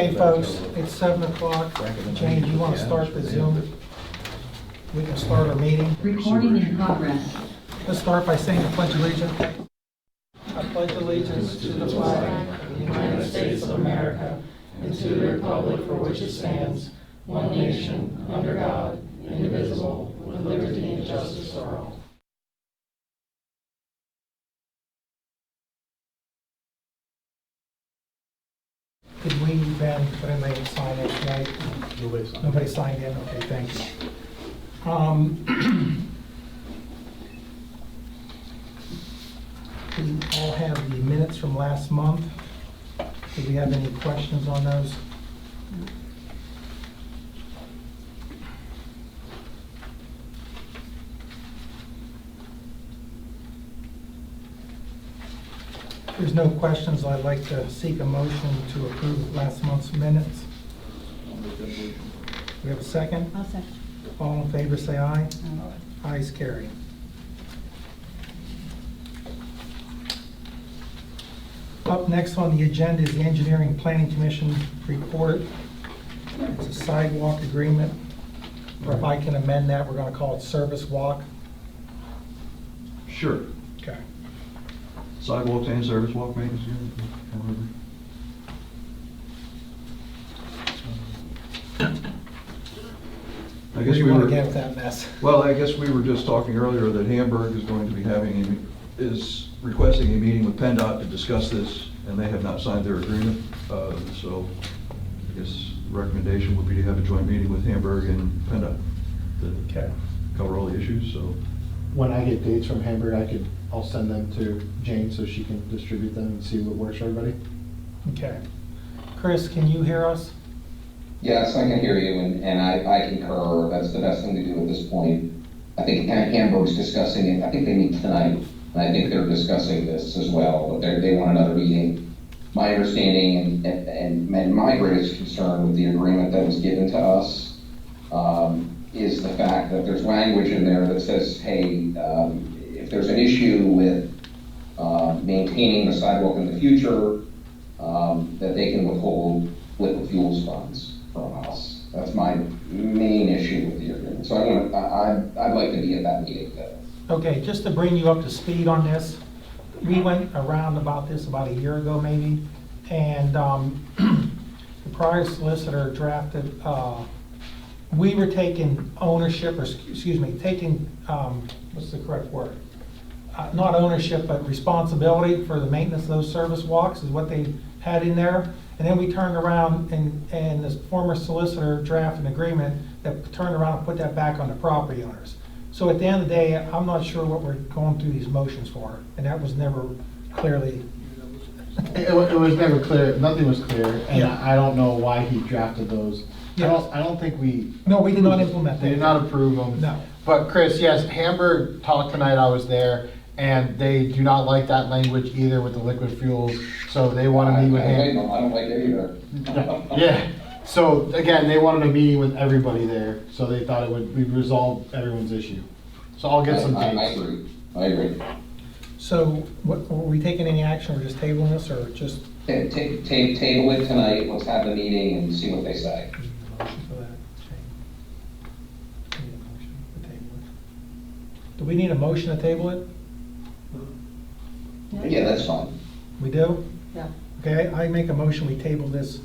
Okay, folks, it's 7 o'clock. Jane, do you want to start the Zoom? We can start our meeting. Recording in progress. Let's start by saying the Pledge of Allegiance. I pledge allegiance to the flag of the United States of America and to the republic for which it stands, one nation, under God, indivisible, with liberty and justice for all. Did we, Ben, put anybody sign it tonight? Nobody signed in? Okay, thank you. We all have the minutes from last month. Do we have any questions on those? If there's no questions, I'd like to seek a motion to approve last month's minutes. We have a second? I'll second. All in favor, say aye. Ayes carried. Up next on the agenda is the Engineering Planning Commission report. It's a sidewalk agreement, or if I can amend that, we're going to call it service walk. Sure. Okay. Sidewalks and service walk maintenance unit, however. I guess we want were, to get with that mess. well, I guess we were just talking earlier that Hamburg is going to be is requesting a meeting with PennDOT to discuss this, and they have not signed their agreement. So I guess the recommendation would be to have a joint meeting with Hamburg and PennDOT to Okay. cover all the issues, so. When I get dates from Hamburg, I'll send them to Jane so she can distribute them and see what works for everybody. Okay. Chris, can you hear us? Yes, I can hear you, and I concur. That's the best thing to do at this point. I think Hamburg's discussing it. I think they meet tonight, and I think they're discussing this as well, but they want another meeting. My understanding and my greatest concern with the agreement that was given to us is the fact that there's language in there that says, hey, if there's an issue with maintaining the sidewalk in the future, that they can withhold liquid fuels funds from us. That's my main issue with the agreement. So I'd like to be at that meeting. Okay, just to bring you up to speed on this, we went around about this about a year ago maybe, and the prior solicitor drafted, we were taking ownership, or excuse me, taking, what's the correct word? Not ownership, but responsibility for the maintenance of those service walks is what they had in there. And then we turned around and the former solicitor drafted an agreement that turned around and put that back on the property owners. So at the end of the day, I'm not sure what we're going through these motions for, and that was never clearly. It was never clear, nothing was clear, and Yeah. I don't know why he drafted those. Yes. I don't think we. No, we did not implement that. They did not approve them. No. But Chris, yes, Hamburg talked tonight, I was there, and they do not like that language either with the liquid fuels, so they want to meet with him. I don't like it either. Yeah, so again, they wanted a meeting with everybody there, so they thought we'd resolve everyone's issue. So I'll get some I dates. agree. I agree. So were we taking any action or just tabling this or just? Table it tonight. Let's have the meeting and see what they say. Motion for that, Shane? Need a motion to table it? Do we need a motion to table it? Yeah, that's fine. We do? Yeah. Okay, I make a motion, we table this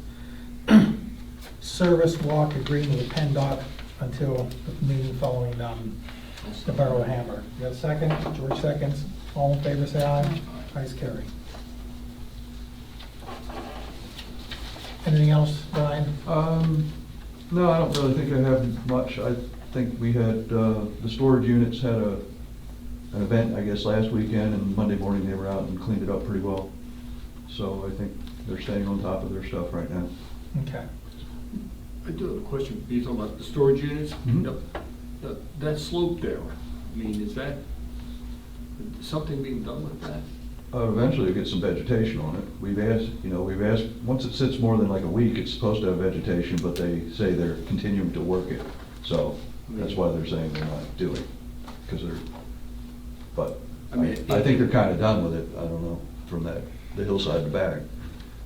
service walk agreement with PennDOT until the meeting following the Borough of Hamburg. You got a second? George seconds. All in favor, say aye. Ayes carry. Anything else, Brian? No, I don't really think I have much. I think we had, the storage units had an event, I guess, last weekend, and Monday morning they were out and cleaned it up pretty well. So I think they're staying on top of their stuff right now. Okay. I do have a question. You're talking about the storage units? Mhm. That slope there, I mean, is that something being done with that? Eventually you'll get some vegetation on it. We've asked, once it sits more than like a week, it's supposed to have vegetation, but they say they're continuing to work it. So that's why they're saying they're not doing, because but I mean, I think they're kind of done with it. I don't know, from the hillside to back.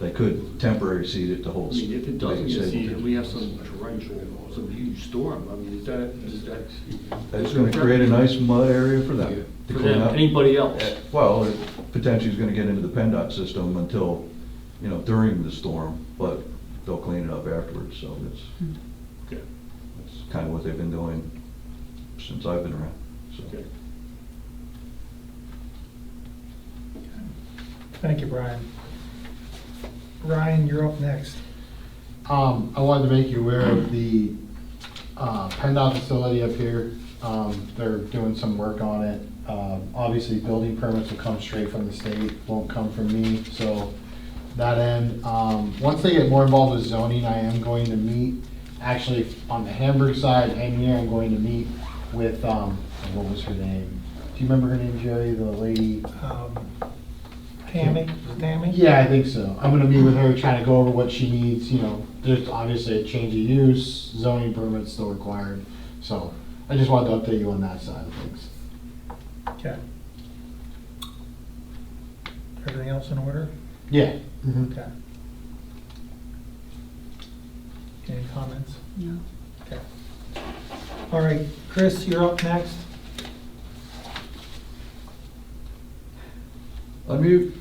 They could temporary seed it to I hold. mean, if it doesn't get stable seeded, we have some torrential, some huge storm, I mean, is that? It's gonna create a nice mud area for them. to For clean them, up. anybody else? Well, it potentially is gonna get into the PennDOT system until, during the storm, but they'll clean it up afterwards, so Okay, that's kind of what they've been doing since I've been around, so. okay. Thank you, Brian. Ryan, you're up next. I wanted to make you aware of the PennDOT facility up here. They're doing some work on it. Obviously, building permits will come straight from the state, won't come from me, so that end. Once they get more involved with zoning, I am going to meet, actually, on the Hamburg side, and here I'm going to meet with, what was her name? Do you remember her name, Jerry, the lady? Tammy, is it Tammy? Yeah, I think so. I'm gonna meet with her, trying to go over what she needs, there's obviously a change of use, zoning permits still required. So I just wanted to update you on that side of things. Okay. Everything else in order? Yeah. Okay. Any comments? No. Okay. All right, Chris, you're up next. Unmute.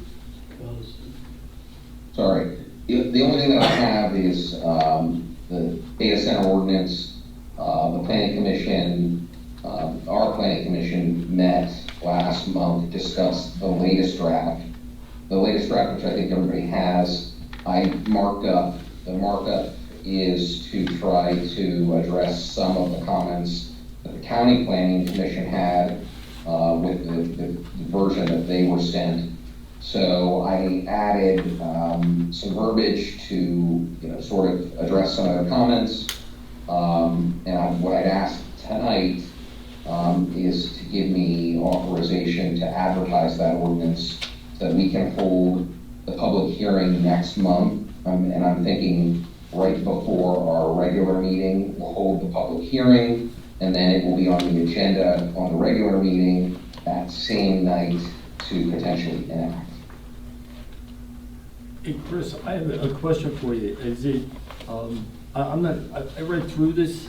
Sorry. The only thing that I have is the data center ordinance. The planning commission, our planning commission met last month, discussed the latest draft. The latest draft, which I think everybody has, I marked up. The markup is to try to address some of the comments that the county planning commission had with the version that they were sent. So I added some verbiage to, sort of address some of their comments. What I'd ask tonight is to give me authorization to advertise that ordinance so that we can hold the public hearing next month. And I'm thinking right before our regular meeting, we'll hold the public hearing, and then it will be on the agenda on the regular meeting that same night to potentially enact. Hey, Chris, I have a question for you. Is it, I read through this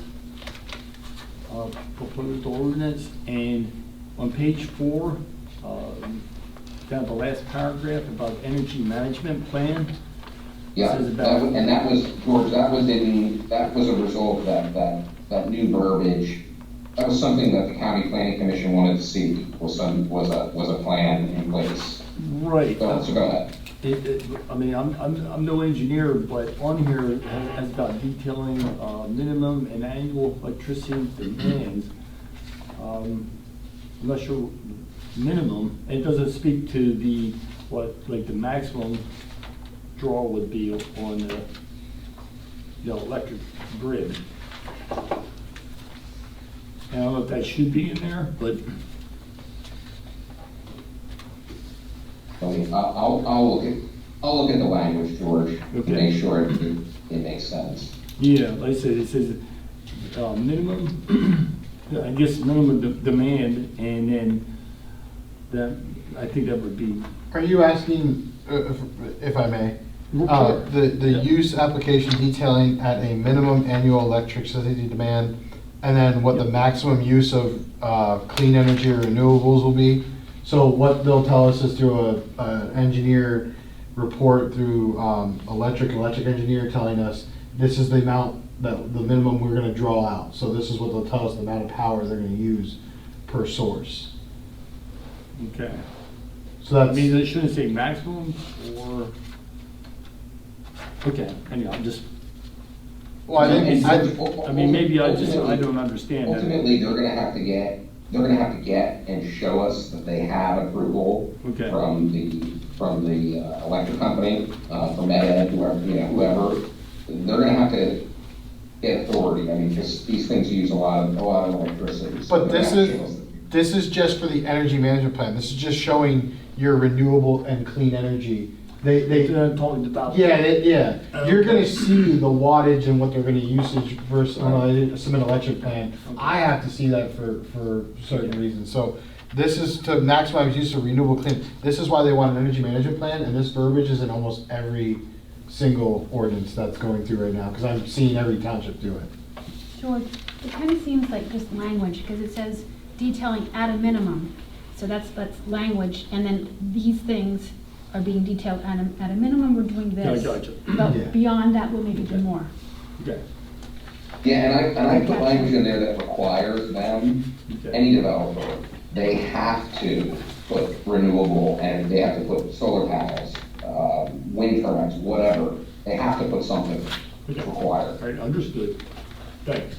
proposed ordinance, and on page 4, down the last paragraph about energy management plan. Yeah, Says about- and that was, George, that was a result of that new verbiage. That was something that the county planning commission wanted to see, was a plan in place. Right. So go ahead. I'm no engineer, but on here it has got detailing minimum and annual electricity demands. I'm not sure minimum. It doesn't speak to the the maximum draw would be on the electric grid. And I don't know if that should be in there, but I mean, I'll look at the language, George, to Okay. make sure it makes sense. yeah, like I said, it says minimum, I guess minimum demand, and then that, I think that would be. Are you asking, if I may, the use application detailing at a minimum annual electricity demand, and then what the maximum use of clean energy or renewables will be? So what they'll tell us is through a engineer report through electric engineer telling us this is the amount, that the minimum we're gonna draw out. So this is what they'll tell us, the amount of power they're gonna use per source. Okay. So I that's. mean, they shouldn't say maximum, or, okay, anyhow, I'm just, Well, I think, I mean, maybe I don't understand that. Ultimately, they're gonna have to get and show us that they have approval Okay. from the electric company, from Ed, whoever. They're gonna have to get authority, I mean, because these things use a lot of electricity. so But they're this gonna have to show us this is just for the energy management plan. This is just showing your renewable and clean energy. They Talking about. yeah. You're gonna Okay. see the wattage and what they're gonna usage versus some electric plan. I have to see that for certain reasons. So this is to maximize use of renewable clean. This is why they want an energy management plan, and this verbiage is in almost every single ordinance that's going through right now, because I'm seeing every township do it. George, it kind of seems like just language, because it says detailing at a minimum. So that's language, and then these things are being detailed at a minimum, we're doing this. Yeah, gotcha. Yeah. But beyond that, we'll maybe do more. Okay. Yeah, and I put language in there that requires them, Okay. any developer, they have to put renewable, and they have to put solar panels, wind turbines, whatever. They have to put something Okay. required. All right, understood. Thanks.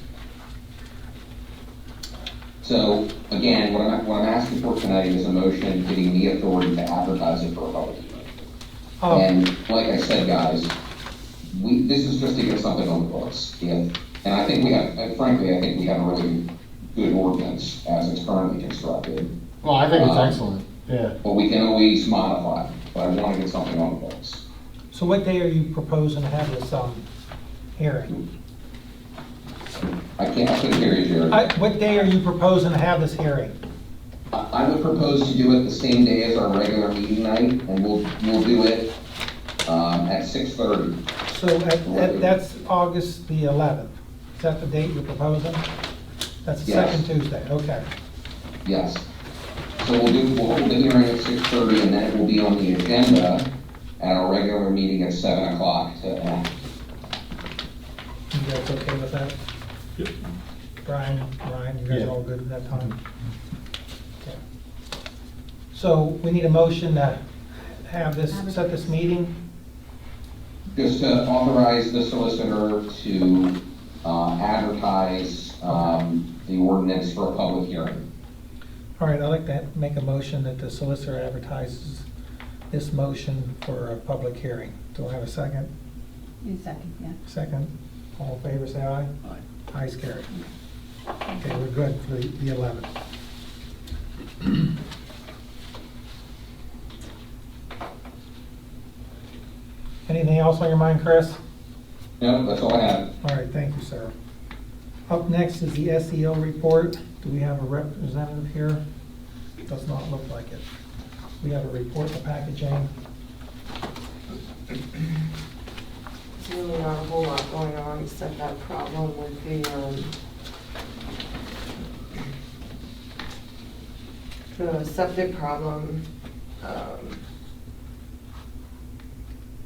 So, again, what I'm asking for tonight is a motion giving me authority to advertise it for a public hearing. Oh, And like I said, guys, this is just to get something on the books. And I think we have, frankly, I think we have a really good ordinance as it's currently constructed. Well, I think it's excellent, yeah. But we can always modify, but I want to get something on the books. so what day are you proposing to have this, hearing? I couldn't hear you, Jared. What day are you proposing to have this hearing? I would propose to do it the same day as our regular meeting night, and we'll do it, at 6:30. So that's August the 11th. Is that the date you're proposing? That's the Yes. second Tuesday, okay. Yes. So we'll hold the hearing at 6:30, and then it will be on the agenda at our regular meeting at 7 o'clock to act. You guys okay with that? Yep. Brian, Ryan, you guys Yeah. all good at that time? Okay. So we need a motion to have this, set this meeting. Just to authorize the solicitor to advertise the ordinance for a public hearing. All right, I'd like to make a motion that the solicitor advertises this motion for a public hearing. Do I have a second? In a second, yeah. Second. All in favor, say aye. Aye. Ayes carried. Okay, we're good for the 11th. Anything else on your mind, Chris? No, that's all I have. All right, thank you, sir. Up next is the SEO report. Do we have a representative here? Does not look like it. We have a report to package, Jane. There's really not a whole lot going on except that problem with the septic problem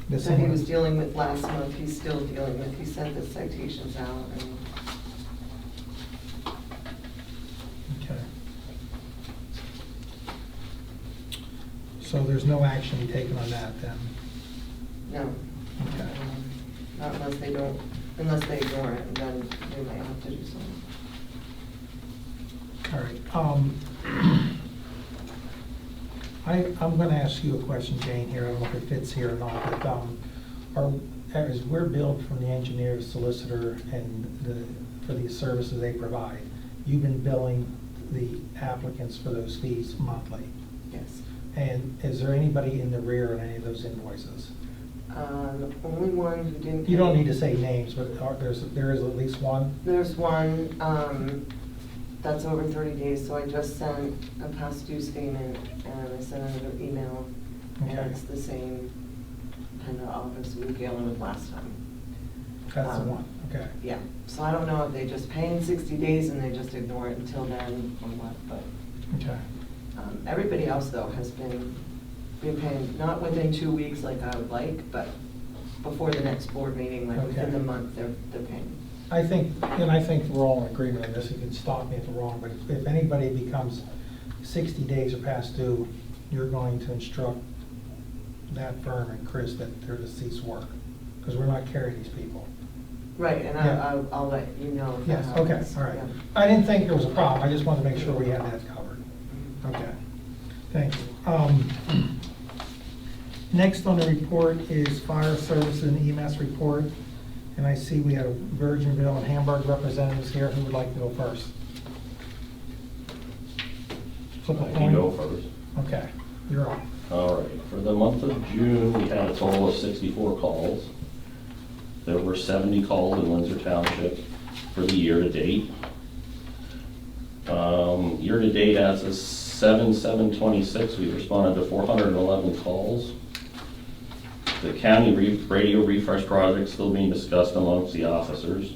This that he one- was dealing with last month, he's still dealing with. He sent the citations out and Okay. So there's no action taken on that then? no. Okay. Not unless they ignore it, and then they might have to do something. All right. I'm going to ask you a question, Jane, here. I don't know if it fits here or not, but as we're billed from the engineer, solicitor, and for these services they provide, you've been billing the applicants for those fees monthly. Yes. And is there anybody in the rear on any of those invoices? The only one who didn't pay. You don't need to say names, but there is at least one? There's one, that's over 30 days, so I just sent a past due statement, and I sent another email, and Okay. it's the same kind of office we were dealing with last time. That's the one, okay. Yeah, so I don't know if they just pay in 60 days and they just ignore it until then, or what, but, Okay. everybody else, though, has been paying, not within 2 weeks like I would like, but before the next board meeting, like within Okay. the month, they're paying. I think we're all in agreement on this, you can stop me if I'm wrong, but if anybody becomes 60 days or past due, you're going to instruct that firm and Chris that they're to cease work, because we're not carrying these people. Right, and Yeah. I'll let you know if that Yes, okay, happens. all right. Yeah. I didn't think there was a problem, I just wanted to make sure we had that covered. Okay, thank you. Next on the report is fire services and EMS report. And I see we have Virginville and Hamburg representatives here. Who would like to go first? Flip a I coin. can go first. Okay, you're on. All right, for the month of June, we had a total of 64 calls. There were 70 calls in Windsor Township for the year-to-date. Year-to-date, as of 7/7/26, we responded to 411 calls. The county radio refresh project still being discussed amongst the officers.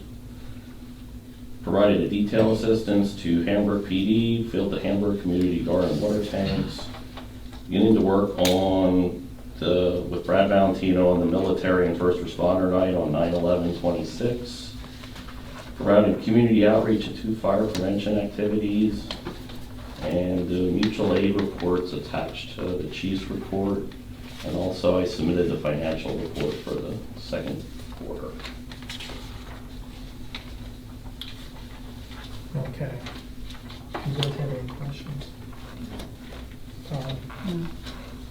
Provided a detail assistance to Hamburg PD, filled the Hamburg Community Garden water tanks. Beginning to work on with Brad Valentino on the military and first responder night on 9/11/26. Providing community outreach to 2 fire prevention activities. And the mutual aid reports attached to the chief's report. And also I submitted the financial report for the second quarter. Okay. You guys have any questions?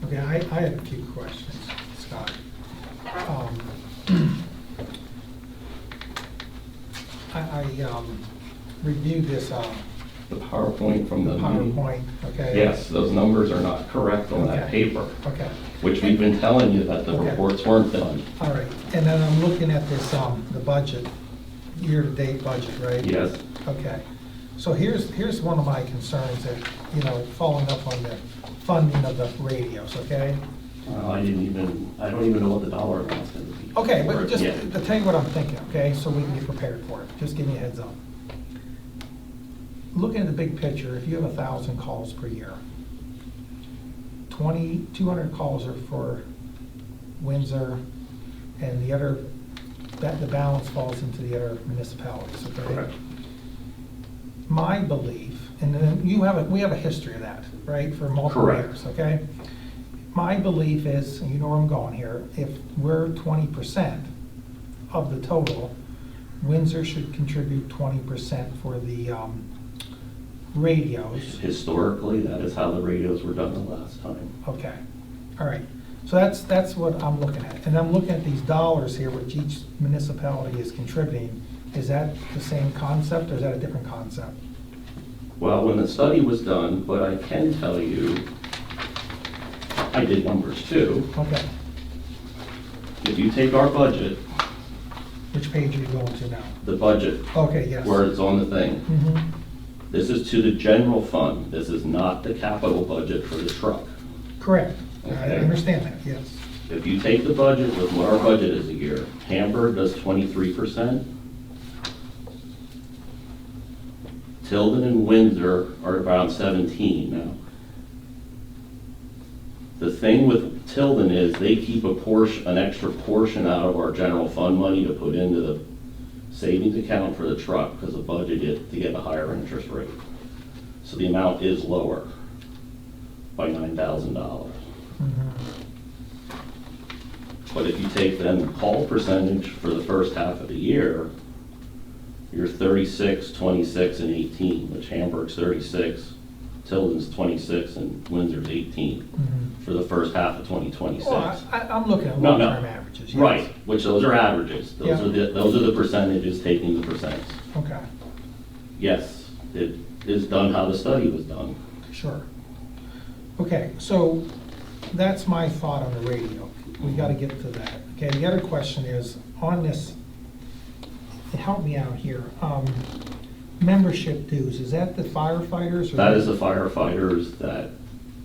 Okay, I have a few questions, Scott. I reviewed this, The PowerPoint from the meeting. PowerPoint, okay? Yes, those numbers are not correct on that Okay. paper, Okay, which we've been telling you that the Okay. reports weren't done. all right. And then I'm looking at this, the budget, year-to-date budget, right? Yes, Okay. So here's one of my concerns that, following up on the funding of the radios, okay? I don't even know what the dollar amount's gonna be. Okay, but just Yeah. to tell you what I'm thinking, okay, so we can get prepared for it, just give me a heads up. Looking at the big picture, if you have 1,000 calls per year, 200 calls are for Windsor, and the balance falls into the other municipalities, okay? Correct. My belief, and then we have a history of that, right, for multiple Correct. years, okay? My belief is, and you know where I'm going here, if we're 20% of the total, Windsor should contribute 20% for the radios. Historically, that is how the radios were done the last time. Okay, all right. So that's what I'm looking at. And I'm looking at these dollars here, which each municipality is contributing. Is that the same concept, or is that a different concept? Well, when the study was done, but I can tell you, I did numbers too. Okay, If you take our budget, which page are you going to now? the budget, Okay, yes. where it's on the thing, Mhm. this is to the general fund. This is not the capital budget for the truck. Correct. I Okay. understand that, yes. If you take the budget with what our budget is a year, Hamburg does 23%. Tilden and Windsor are around 17 now. The thing with Tilden is they keep an extra portion out of our general fund money to put into the savings account for the truck because the budget is to get a higher interest rate. So the amount is lower by $9,000. Mhm. But if you take then the call percentage for the first half of the year, you're 36, 26, and 18, which Hamburg's 36, Tilden's 26, and Windsor's 18 Mhm. for the first half of 2026. Well, I'm looking at No, no. long-term averages. yes. Right, which those are averages. Yeah. Those are the percentages taking the percents. Okay, Yes, it is done how the study was done. sure. Okay, so that's my thought on the radio. We got to get to that. Okay, the other question is, on this, help me out here, membership dues, is that the firefighters? or That is the firefighters that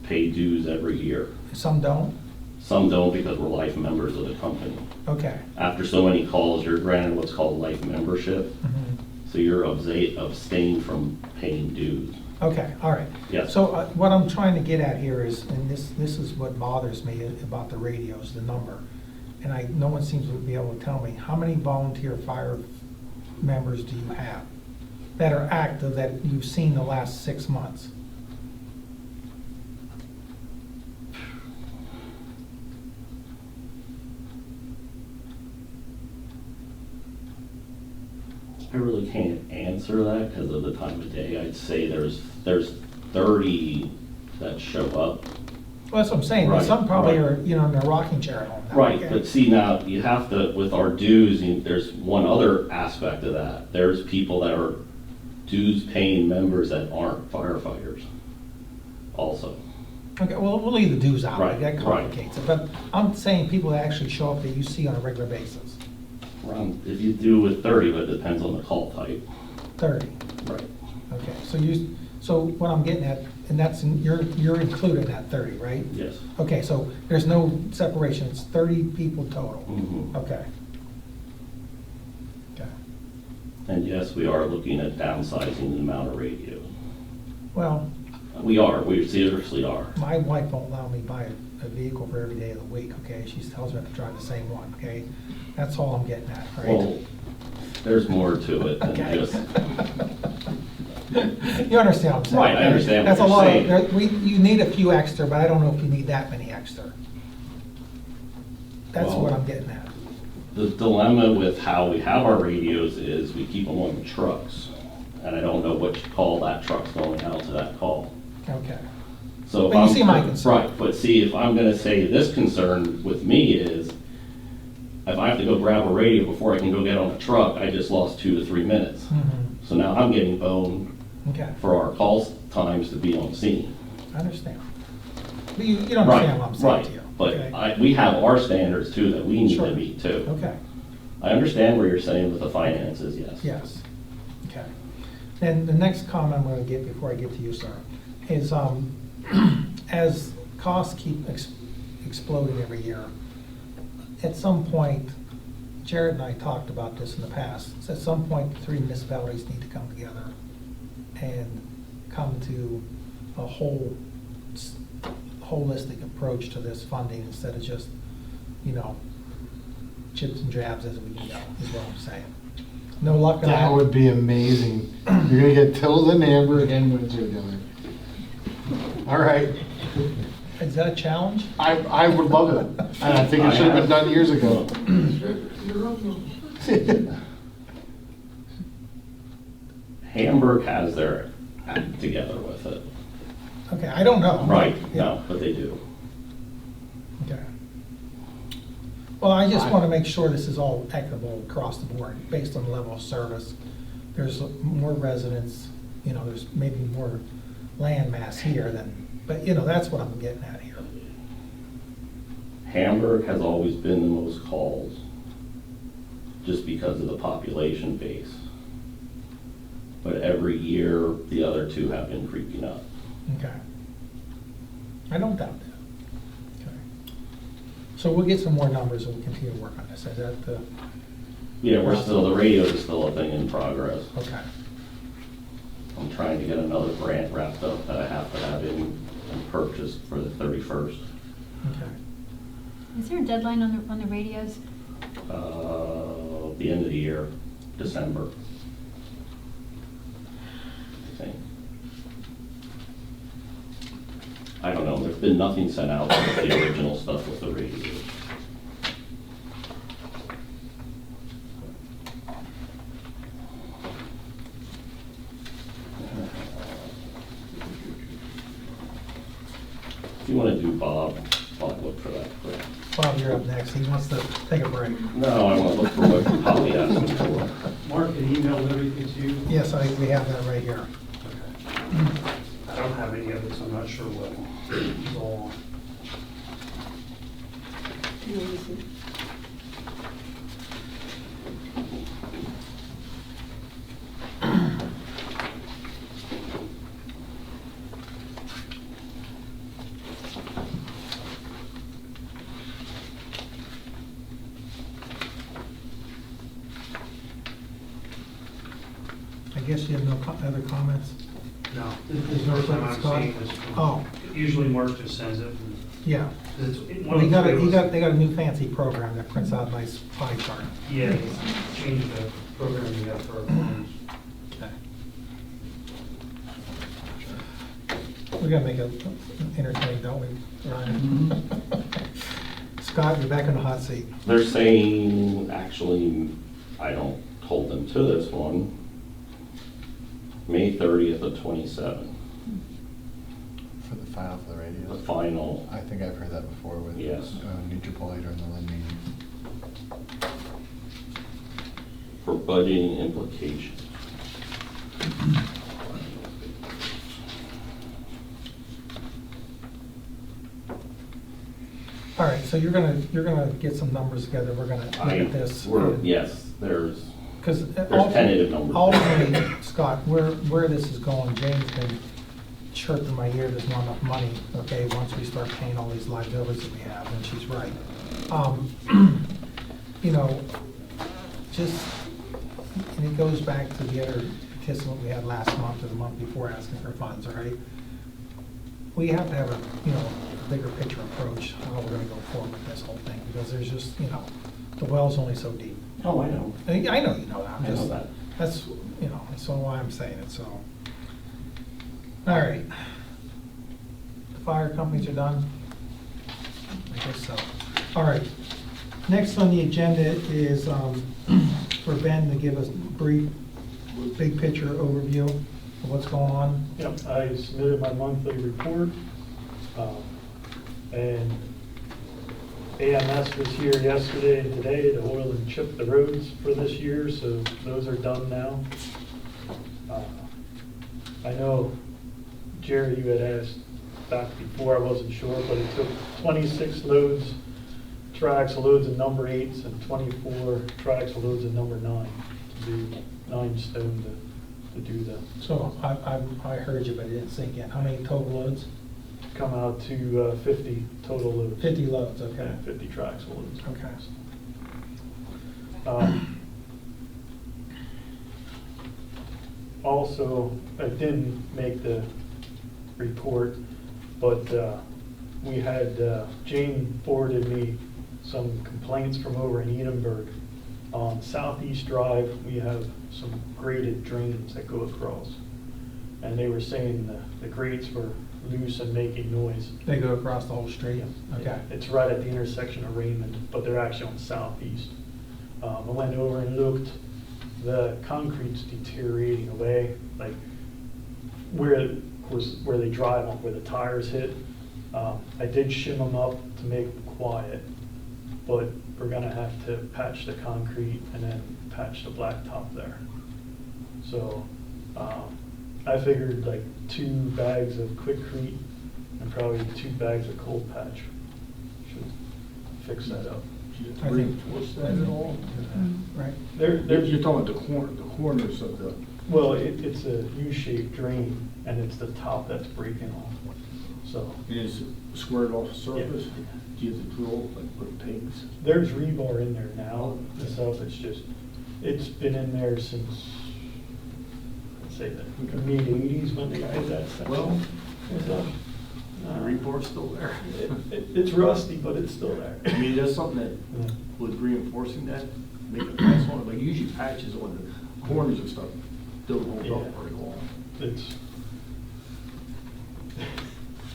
pay dues every year. Some don't? Some don't because we're life members of the company. Okay. After so many calls, you're granted what's called life membership, Mhm. so you're abstained from paying dues. Okay, all right. Yes. So what I'm trying to get at here is, and this is what bothers me about the radios, the number. And no one seems to be able to tell me, how many volunteer fire members do you have that are active that you've seen the last 6 months? I really can't answer that because of the time of day. I'd say there's 30 that show up. Well, that's what I'm saying, Right, some probably right. are, in their rocking chair at home now. Right, okay? but see now, you have to, with our dues, there's one other aspect of that. There's people that are dues paying members that aren't firefighters also. Okay, well, we'll leave the dues out, Right, that right. complicates it, but I'm saying people that actually show up that you see on a regular basis, Around, if you do with 30, but it depends on the call type. 30. Right. Okay, So what I'm getting at, and that's, you're included in that 30, right? Yes. Okay, so there's no separation, it's 30 people total? Mhm. Okay. Okay. And yes, we are looking at downsizing the amount of radios. Well, We seriously are. my wife won't allow me to buy a vehicle for every day of the week, okay? She tells me I have to drive the same one, okay? That's all I'm getting at, right? Well, there's more to it than Okay. just, You understand what I'm saying? Right, I understand what That's a you're lot of- saying. you need a few extra, but I don't know if you need that many extra. That's Well- what I'm getting at. the dilemma with how we have our radios is we keep them on the trucks. And I don't know which call that truck's going out to that call. Okay. So if But you I'm- see my concern. Right, but see, if I'm gonna say this concern with me is, if I have to go grab a radio before I can go get on a truck, I just lost 2 to 3 minutes. Mhm. So now I'm getting boned Okay, for our call times to be on scene. I understand. But you understand what I'm saying to you? But okay? we have our standards too that we need Sure. to meet too. Okay, I understand where you're saying with the finances, yes. yes, okay. And the next comment I'm gonna get before I get to you, sir, is, as costs keep exploding every year, at some point, Jared and I talked about this in the past, so at some point, the 3 municipalities need to come together and come to a holistic approach to this funding instead of just, chips and jabs as we go, is what I'm saying. No luck in that. That would be amazing. You're gonna get Tilden, Hamburg, and Windsor together. All right. Is that a challenge? I would love it. And I think it should have been done years ago. Hamburg has their act together with it. Okay, I don't know. Right, Yeah. no, but they do. Okay. Well, I just want to make sure this is all equitable across the board, based on the level of service. There's more residents, there's maybe more land mass here than, but, that's what I'm getting at here. Hamburg has always been the most calls, just because of the population base. But every year, the other two have been creeping up. Okay. I don't doubt that. Okay. So we'll get some more numbers and we'll continue to work on this. Is that the, Yeah, the radio is still a thing in progress. okay. I'm trying to get another grant wrapped up that I have to have in and purchased for the 31st. Okay. Is there a deadline on the radios? The end of the year, December. I think. I don't know, there's been nothing sent out with the original stuff with the radios. If you want to do Bob, look for that. Bob, you're up next. He wants to take a break. No, I want to look for what Holly asked me for. Mark had emailed everything to you. Yes, we have that right here. I don't have any of it, so I'm not sure what it's all on. I guess you have no other comments? No, this is the first time I'm Scott? seeing this. Oh. Usually Mark just sends it. and Yeah. it's Well, one of the three of us. they got a new fancy program that prints out a nice pie chart. Yeah, he's changed the program we have for our phones. Okay. We're gonna make it entertaining, don't we, Ryan? Scott, you're back in the hot seat. They're saying, actually, I don't hold them to this one, May 30th of '27, For the file for the the radios. final. I think I've heard that before with Yes. Nutripolite or in the Lynn meeting. For budgeting implications. All right, so you're gonna get some numbers together. We're gonna look at this. Yes, there's, Because tentative numbers. ultimately, Scott, where this is going, Jane's been chirp in my ear, there's not enough money, okay, once we start paying all these liabilities that we have, and she's right. You know, just, and it goes back to the other participant we had last month or the month before asking for funds, all right? We have to have a, you know, bigger picture approach on how we're gonna go forward with this whole thing, because there's just, you know, the well's only so deep. Oh, I know. I know you know that, I'm I know just, that. that's, you know, that's why I'm saying it, so. All right. The fire companies are done? I guess so. All right. Next on the agenda is for Ben to give us a brief, big picture overview of what's going on. Yep, I submitted my monthly report, and AMS was here yesterday and today to oil and chip the roads for this year, so those are done now. I know, Jerry, you had asked back before, I wasn't sure, but it took 26 tracks of loads of number 8s and 24 tracks of loads of number 9 to do 9 stone to do the, So I heard you, but it didn't sink in. How many total loads? come out to 50 total loads. 50 loads, okay. Yeah, 50 tracks of loads. Okay. Also, I didn't make the report, but we had, Jane forwarded me some complaints from over in Edinburgh. On Southeast Drive, we have some graded drains that go across. And they were saying the grates were loose and making noise. They go across the whole street? Okay. It's right at the intersection of Raymond, but they're actually on Southeast. I went over and looked. The concrete's deteriorating away, like where they drive on, where the tires hit. I did shim them up to make them quiet, but we're gonna have to patch the concrete and then patch the blacktop there. So I figured like 2 bags of Quikrete and probably 2 bags of cold patch should fix that up. I think- Reinforce that at all? Right. You're talking about the corners of the, Well, it's a U-shaped drain, and it's the top that's breaking off, so. is it squared off surface? Do you have to drill, like put pegs? There's rebar in there now, and stuff, it's been in there since, let's say the mid-80s when the guys had that. Well, So, the rebar's still there. It's rusty, but it's still there. I mean, that's something that, Yeah. with reinforcing that, make it last longer, like usually patches on the corners and stuff don't hold Yeah. up very long.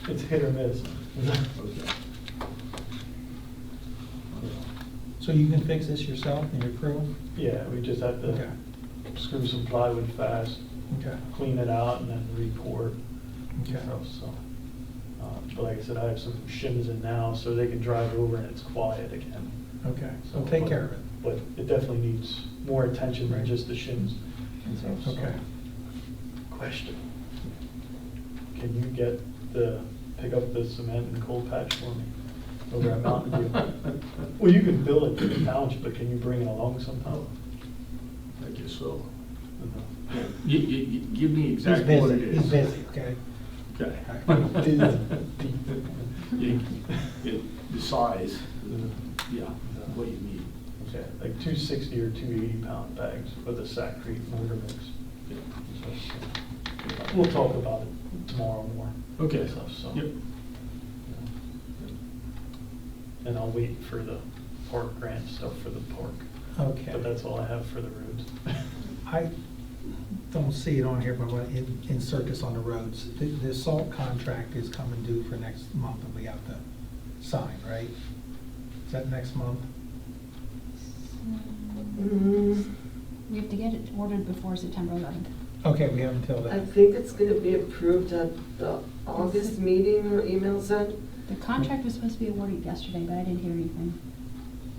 It's hit or miss. Okay. So you can fix this yourself and your crew? Yeah, we just have Okay. to screw some plywood fast, Okay. clean it out, and then re-pour it. Okay. So, but like I said, I have some shims in now, so they can drive over and it's quiet again. Okay, so So, take but- care of it. But it definitely needs more attention than Right. just the shims and stuff. So, Okay. Question. Can you pick up the cement and cold patch for me over at Mountain View? Well, you can bill it to the township, but can you bring it along somehow? I guess so. Uh-huh. You give me He's exactly what it busy, is. he's busy, okay? Okay. The size, yeah, what you need. Okay, like 260 or 280-pound bags with a saccharine mortar mix. Yeah. So, we'll talk about it tomorrow more. Okay. So, Yep. and I'll wait for the park grant stuff for the park. Okay. But that's all I have for the roads. I don't see it on here, but I want to insert this on the roads. The salt contract is coming due for next month, and we have to sign, right? Is that next month? We have to get it ordered before September 11th. Okay, we have until I then. think it's gonna be approved at the August meeting, or email said. The contract was supposed to be awarded yesterday, but I didn't hear anything.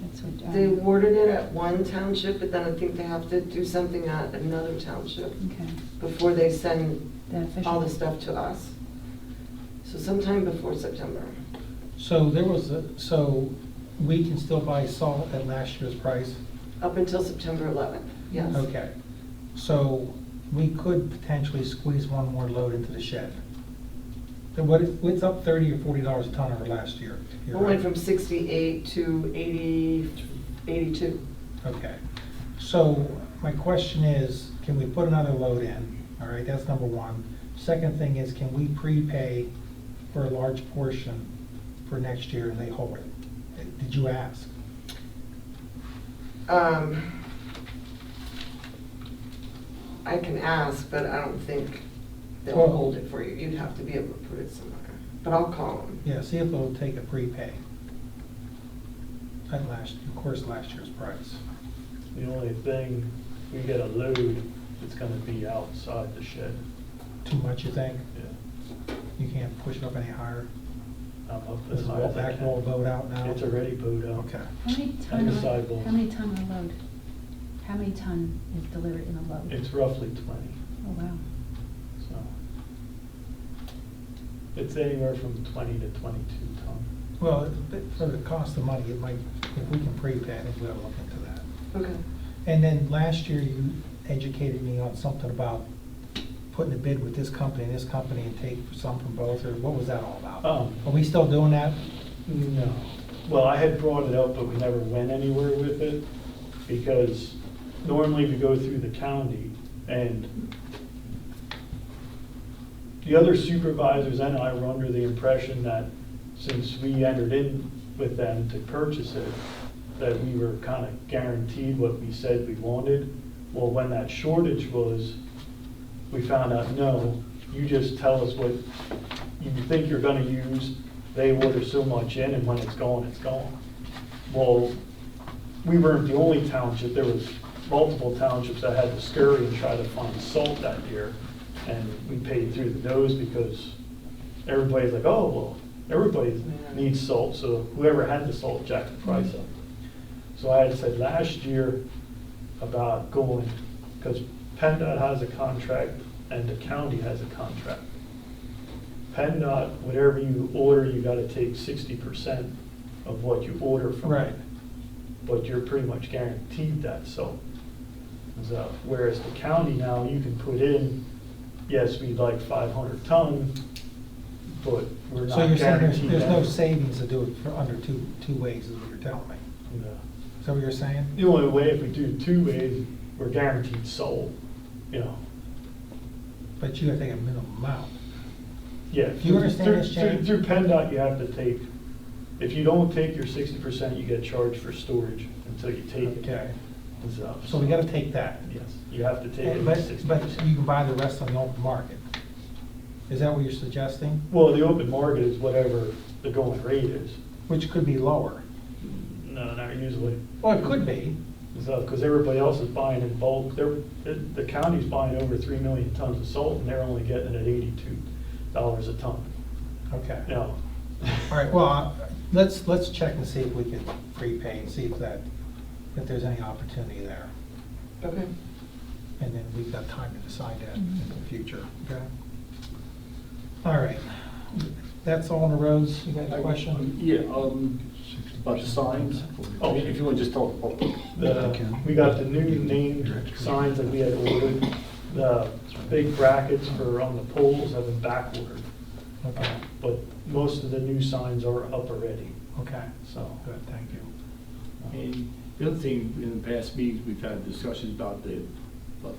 That's what. They awarded it at one township, but then I think they have to do something at another township Okay. before they send The official. all the stuff to us. So sometime before September. So so we can still buy salt at last year's price? Up until September 11th, yes. Okay. So we could potentially squeeze one more load into the shed. Then what's up $30 or $40 a ton over last year? You're We went right. from 68 to 80, 82. Okay, so my question is, can we put another load in? All right, that's number one. Second thing is, can we prepay for a large portion for next year and they hold it? Did you ask? I can ask, but I don't think they'll Well- hold it for you. You'd have to be able to put it somewhere. But I'll call them. Yeah, see if they'll take a prepay at of course, last year's price. The only thing, we get a load, it's gonna be outside the shed. Too much, you think? Yeah. You can't push it up any higher? I'm up Is as the high as I back wall can. boat out now? It's already bowed out. Okay. How many ton, And the sidewall. how many ton of load? How many ton is delivered in a load? It's roughly 20, Oh, wow. so. It's anywhere from 20 to 22 ton. Well, for the cost of money, it might, if we can prepay, I think we ought to look into that. Okay. And then last year, you educated me on something about putting a bid with this company and this company and take some from both, or what was that all about? Are we still doing that? No. Well, I had brought it up, but we never went anywhere with it, because normally we go through the county, and the other supervisors and I were under the impression that since we entered in with them to purchase it, that we were kind of guaranteed what we said we wanted. Well, when that shortage was, we found out, no, you just tell us what you think you're gonna use, they order so much in, and when it's gone, it's gone. Well, we weren't the only township, there was multiple townships that had to scurry and try to find salt that year, and we paid through the nose because everybody's like, oh, well, everybody needs salt, so whoever had the salt jacked the price up. So I had said last year about going, because PennDOT has a contract and the county has a contract. PennDOT, whatever you order, you gotta take 60% of what you order from Right. them. But you're pretty much guaranteed that, so. Whereas the county now, you can put in, yes, we'd like 500 ton, but we're So not you're saying guaranteed there's no that. savings to do it for under two ways, is what you're telling me? No. Is that what you're saying? The only way, if we do 2 ways, we're guaranteed sold, you know. But you gotta take a minimum amount. Yeah. Do you understand this, Jane? Through PennDOT, you have to take, if you don't take your 60%, you get charged for storage until you take it. Okay. So we gotta take that. Yes, you have to take it. But 60%. you can buy the rest on the open market. Is that what you're suggesting? Well, the open market is whatever the going rate is. Which could be lower. No, not usually. Well, it could be. Because everybody else is buying in bulk. The county's buying over 3 million tons of salt, and they're only getting it at $82 a ton. Okay. You know. All right, well, let's check and see if we can prepay and see if there's any opportunity there. Okay. And then we've got time to decide that in the future, okay? All right, that's all on the roads. You got a question? Yeah, about the signs. Oh. If you want to just talk about. We got the new named signs that we had ordered. The big brackets for on the poles have been back ordered. Okay, But most of the new signs are up already, okay, so. good, thank you. And the other thing, in the past meetings, we've had discussions about the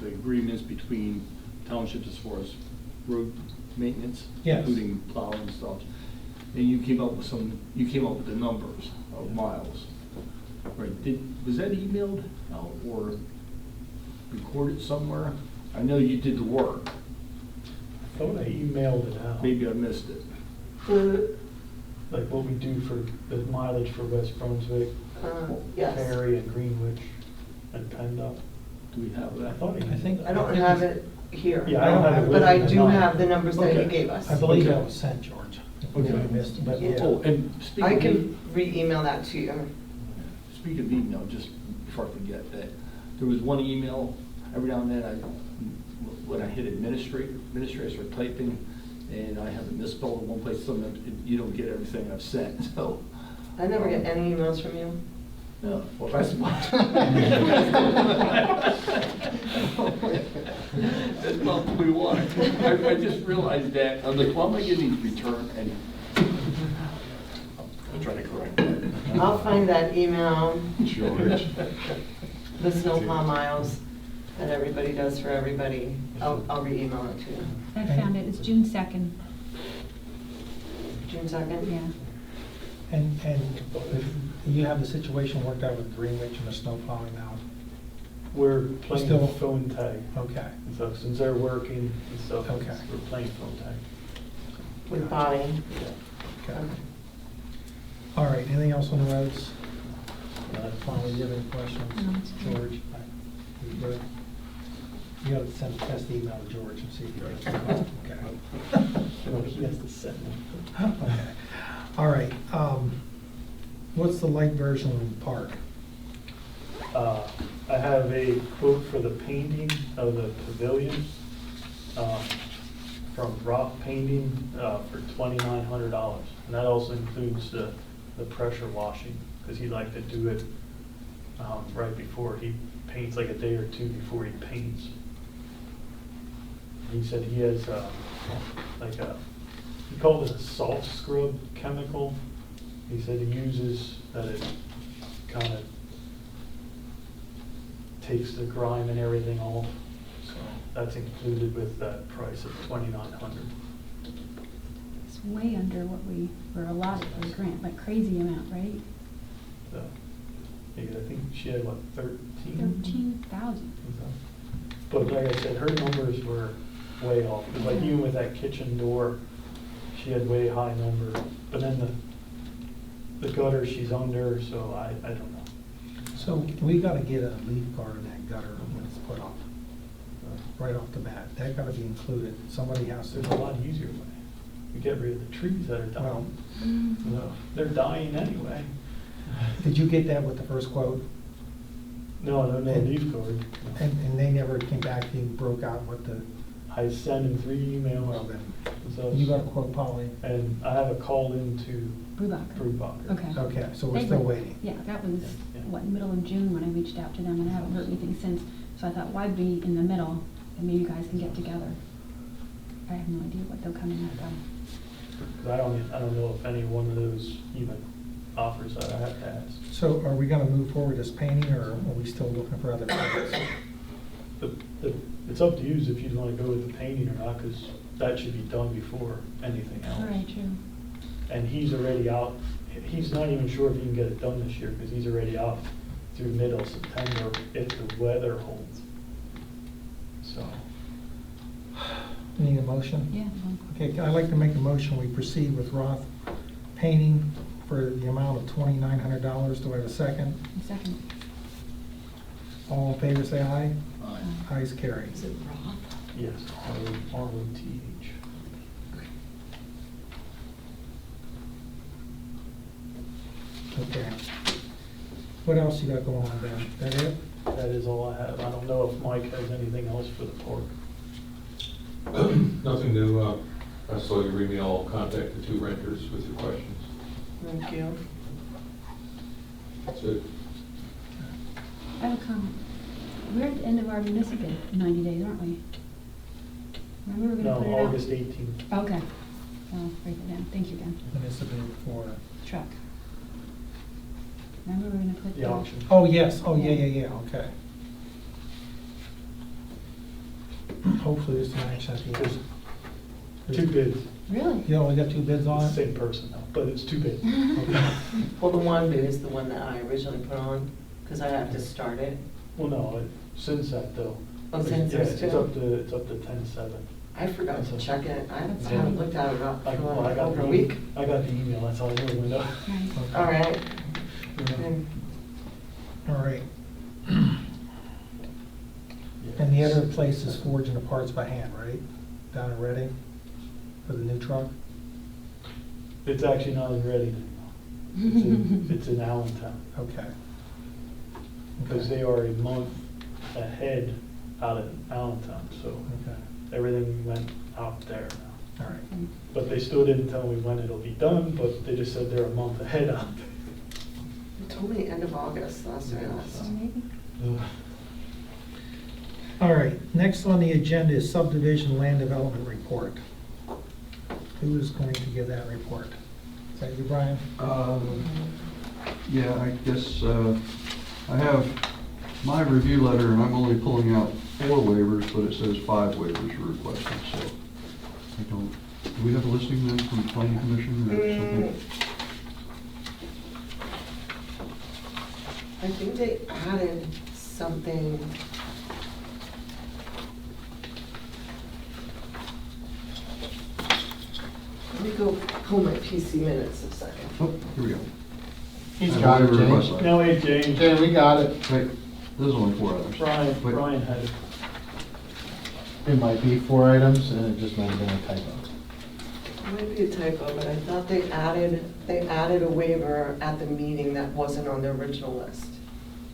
agreements between townships as far as road maintenance. Yes. Including plowing and stuff. And you came up with the numbers of miles. Right, was that emailed out or recorded somewhere? I know you did the work. I thought I emailed it out. Maybe I missed it. Like what we do for the mileage for West Brunswick, Yes. Perry and Greenwich and PennDOT. Do we have I that? thought I don't have it here. Yeah, I don't have it with But I me do tonight. have the numbers that you Okay. gave us. I believe Okay. that was sent, George. Okay. I missed it, but Yeah. Oh, and I can re-email that to you. speaking of email, just before I forget that, there was one email, every now and then, when I hit administrator or typing, and I have it misspelled in one place, sometimes you don't get everything I've sent, so. I never get any emails from you. No, well, that's why. we want. I just realized that, I'm like, why am I getting these return, and I'm trying to correct that. I'll find that email, George. the snowplow miles that everybody does for everybody. I'll re-email it to you. I found it, it's June 2nd, June 2nd? yeah. And you have the situation worked out with Greenwich and the snow plowing now? We're playing Still- phone tag. Okay. And so since they're working and stuff, Okay. we're playing phone tag. With Bonnie? Okay. All right, anything else on the roads? Finally, do you have any questions? No, it's good. George? You good? You gotta send a test email to George and see if he gets it. Okay. He has to send them. Okay. All right, what's the light version of the park? I have a quote for the painting of the pavilion from Rock Painting for $2,900. And that also includes the pressure washing, because he'd like to do it right before he paints, like a day or two before he paints. He said he has like he called it a salt scrub chemical. He said he uses that it kind of takes the grime and everything off. So that's included with that price of $2,900. It's way under what we were allotted for the grant, like crazy amount, right? So, yeah, I think she had what, 13? 13,000. But like I said, her numbers were way off. Like even with that kitchen door, she had way high numbers. But then the gutter she's under, so I don't know. So we gotta get a leaf guard in that gutter when it's put up, right off the bat. That gotta be included. Somebody has to. There's a lot easier way. You get rid of the trees that are Well, dying. No, they're dying anyway. did you get that with the first quote? No leaf guard. And they never came back, you broke out what the, I sent him 3 emails. well then, So- you got a quote, Polly? And I have a call into Brubacher. Brubacher. Okay. Okay, so we're They still were- waiting. Yeah, that was, Yeah. what, middle of June when I reached out to them, and I haven't heard anything since. So I thought, why be in the middle, and maybe you guys can get together. I have no idea what they'll come in at though. 'Cause I don't know if any one of those even offers that I have to ask. So are we gonna move forward this painting, or are we still looking for other projects? It's up to you if you want to go with the painting or not, because that should be done before anything else. All right, true. And he's already out, he's not even sure if he can get it done this year, because he's already out through middle of September if the weather holds. So, Need a motion? Yeah. Okay, I'd like to make a motion, we proceed with Roth Painting for the amount of $2,900. Do I have a second? Second. All in favor, say aye. Aye. Ayes carried. Is it Roth? yes, ROTH. Okay. What else you got going on, Ben? That it? That is all I have. I don't know if Mike has anything else for the park. Nothing new. I saw your email. I'll contact the 2 renters with your questions. Thank you. That's it. I have a comment. We're at the end of our municipal 90 days, aren't we? Remember we were No, gonna put it out? August 18th. Okay. I'll write that down. Thank you, Ben. Municipal for, Truck. Remember we were gonna put The auction. oh, yes, oh, yeah, okay. Hopefully this match at the end. There's 2 bids. Really? You only got 2 bids on It's the it? same person now, but it's 2 bids. Okay. Well, the one bid is the one that I originally put on, because I have to start it. Well, no, since that though. Oh, since Yeah, that's it's too? up to 10/7. I forgot to check it. I That's haven't fine. looked at it up I for got over a the- week. I got the email, that's all I really know. Right. All right. Yeah. All right. And the other place is forging the parts by hand, right? Down in Reading for the new truck? It's actually not in Reading anymore. It's in Allentown, Okay. because they are a month ahead out of Allentown, so Okay, everything went out there now. all right. But they still didn't tell me when it'll be done, but they just said they're a month ahead out there. You told me end of August last time I asked. So maybe. All right, next on the agenda is subdivision land development report. Who is going to give that report? Is that you, Brian? Yeah, I guess, I have my review letter, and I'm only pulling out 4 waivers, but it says 5 waivers were requested, so I don't, do we have a listing then from the planning commission or something? I think they added something. Let me go pull my PC minutes a second. Oh, here we go. He's I got it, have a Jane. request letter. No, wait, James. Jane, we got it. Wait, there's only 4 others. Brian, Wait. Brian had it. It might be 4 items, and it just might have been a typo. It might be a typo, but I thought they added a waiver at the meeting that wasn't on the original list.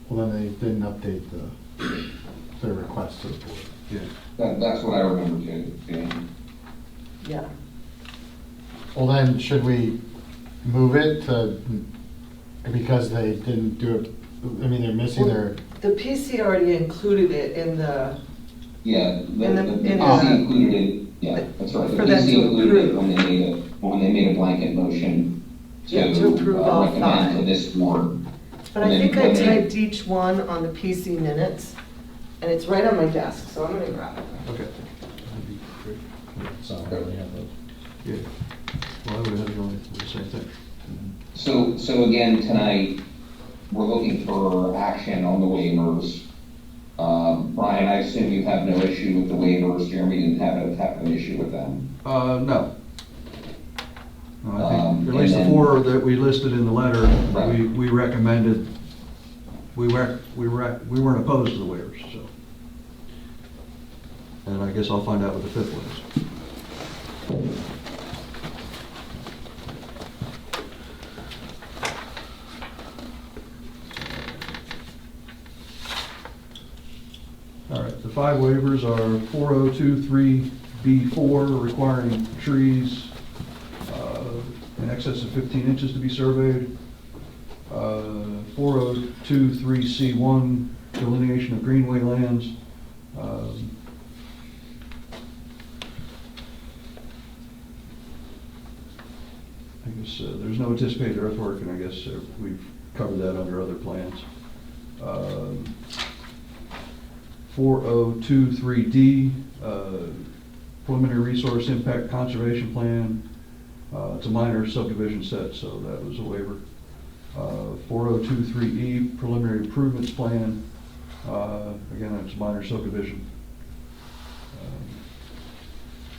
Well, then they didn't update the request to the board. Yeah. That's what I remember too, Jane. Yeah. Well, then, should we move it to, because they didn't do it, I mean, they're missing their, The PC already included it in the, Yeah, the In the- PC in the- included it, yeah, that's right. The For them PC to included it approve. when they made a blanket motion Yeah, to approve all recommend 5. to this board. but And I then think I when they- typed each one on the PC minutes, and it's right on my desk, so I'm gonna grab it. Okay. so I really have those. Yeah. Well, I would have had to go into the same thing. So again, tonight, we're looking for action on the waivers. Brian, I assume you have no issue with the waivers. Jeremy didn't have an issue with them. No. No, I think, at And least the then- 4 that we listed in the letter, Right. we recommended, we weren't opposed to the waivers, so. And I guess I'll find out what the 5th one is. All right, the 5 waivers are 4023B4, requiring trees in excess of 15 inches to be surveyed. 4023C1, delineation of greenway lands. I guess there's no anticipated earthwork, and I guess we've covered that under other plans. 4023D, preliminary resource impact conservation plan. It's a minor subdivision set, so that was a waiver. 4023E, preliminary improvements plan. Again, it's a minor subdivision.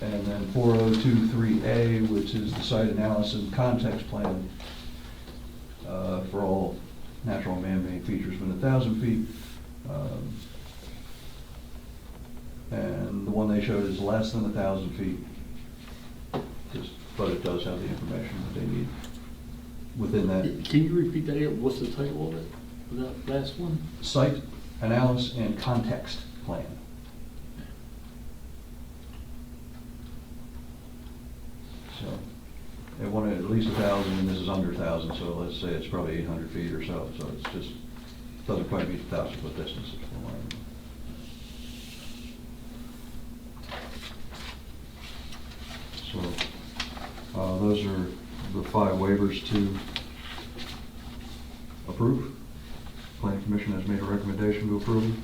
And then 4023A, which is the site analysis and context plan for all natural and man-made features within 1,000 feet. And the one they showed is less than 1,000 feet. But it does have the information that they need within that. Can you repeat that again? What's the title of it, of that last one? Site analysis and context plan. So, they wanted at least 1,000, and this is under 1,000, so let's say it's probably 800 feet or so, so it's just, doesn't quite meet the 1,000-foot distance. So, those are the 5 waivers to approve. Planning Commission has made a recommendation to approve them.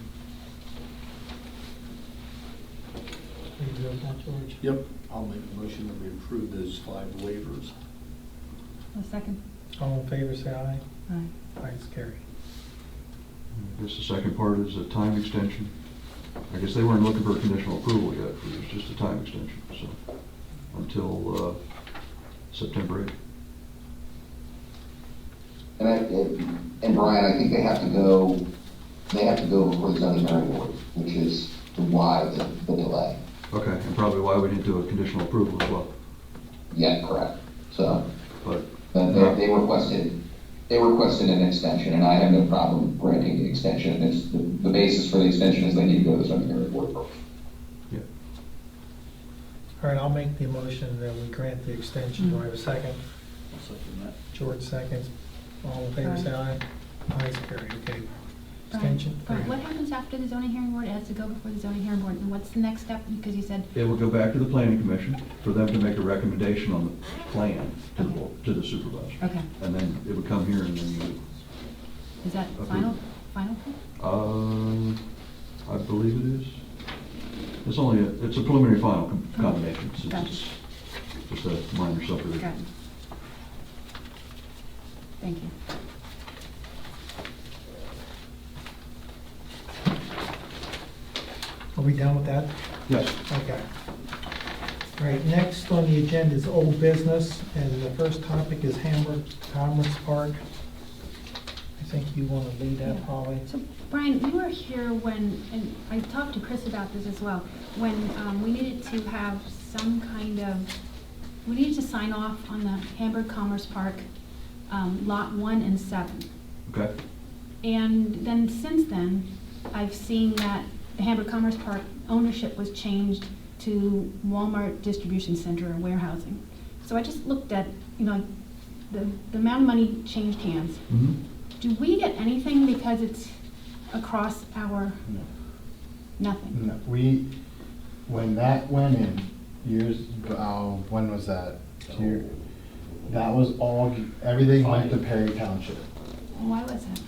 Are you good with that, George? Yep. I'll make a motion that we approve those 5 waivers. A second. All in favor, say aye. Aye. Aye, it's carried. I guess the second part is a time extension. I guess they weren't looking for a conditional approval yet, it was just a time extension, so, until September 8th. And Brian, I think they have to go before the zoning hearing board, which is why the delay. Okay, and probably why we didn't do a conditional approval as well, Yeah, correct. So, but. they requested an extension, and I have no problem granting the extension. It's, the basis for the extension is they need to go to the zoning hearing board first. Yeah. All right, I'll make the motion that we grant the extension. Do I have a second? I'll second that. George seconds. All in favor, say aye. Aye, it's carried, okay. extension. Brian, what happens after the zoning hearing board? It has to go before the zoning hearing board, and what's the next step? Because you said, It would go back to the planning commission for them to make a recommendation on the plan to the supervisor. okay, And then it would come here and then you is that Okay. final? I believe it is. It's only, it's a preliminary final combination, since Gotcha. it's just a minor subdivision. Got it. Thank you. Are we done with that? Yes. Okay. All right, next on the agenda is old business, and the first topic is Hamburg Commerce Park. I think you want to lead that, Yeah. Polly. So, Brian, you were here when, and I talked to Chris about this as well, when we needed to have some kind of, we needed to sign off on the Hamburg Commerce Park, Lot 1 and 7. Okay. And then since then, I've seen that the Hamburg Commerce Park ownership was changed to Walmart Distribution Center or warehousing. So I just looked at, the amount of money changed hands. Mm-hmm. Do we get anything because it's across our, No. nothing? No, when that went in years ago, when was that? That was all, everything went to Perry Township. Why was that?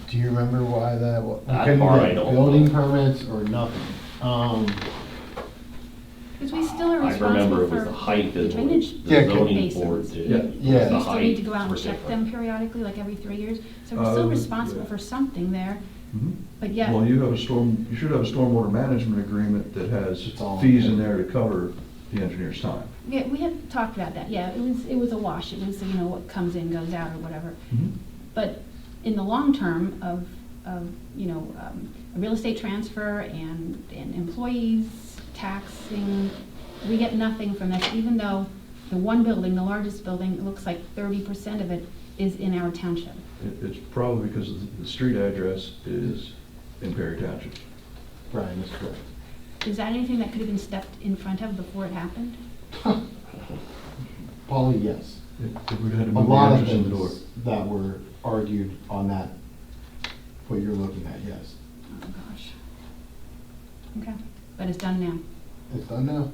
Do you remember why that was? We That couldn't part I get don't building know. permits or nothing. Because we still are I remember responsible it was for the height the of drainage Yeah, the zoning basins. board did. Yeah. It was Yeah. the We still need to heights go out and were check different. them periodically, like every 3 years. So we're still responsible yeah. for something there, Mm-hmm. but yet. Well, you should have a stormwater management agreement that has It's all- fees in there to cover the engineer's time. Yeah, we had talked about that, yeah, it was a wash, it was, what comes in, goes out, or whatever. Mm-hmm. But in the long term of a real estate transfer and employees, taxing, we get nothing from this, even though the one building, the largest building, it looks like 30% of it is in our township. It's probably because the street address is in Perry Township. Brian is correct. Is that anything that could have been stepped in front of before it happened? Probably, yes. If we'd had to A move the lot of entrance in the door. things that were argued on that, what you're looking at, yes. Oh, gosh. Okay, but it's done now. It's done now.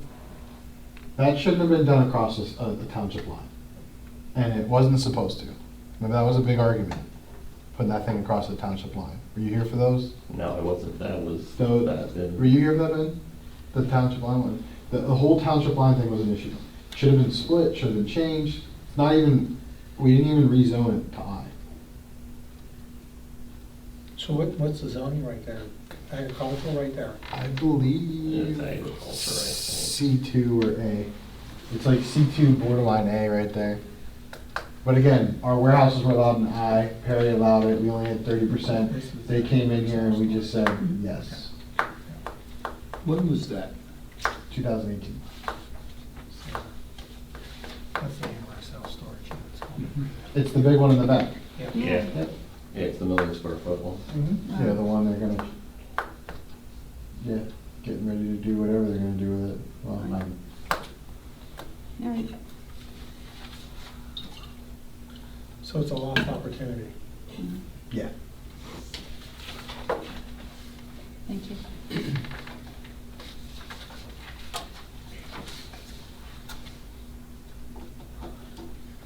That shouldn't have been done across the township line. And it wasn't supposed to. Remember, that was a big argument, putting that thing across the township line. Were you here for those? No, it wasn't, that was, So, that, were you here for that, Ben? The township line one? The whole township line thing was an issue. Should have been split, should have been changed. Not even, we didn't even rezone it to I. So what's the zoning right there? Agricultural right there? I believe It's agriculture, I C2 or A. It's like C2 borderline A right there. But again, our warehouses were allowed in I, Perry allowed it, we only had 30%. They came in here and we just said yes, When was that? 2018. That's the Amber self-storage units. It's the big one in the back. Yeah, Yep. yeah, it's the million square foot one. Yeah, the one they're gonna, getting ready to do whatever they're gonna do with it. Well, All right. So it's a lost opportunity. yeah. Thank you.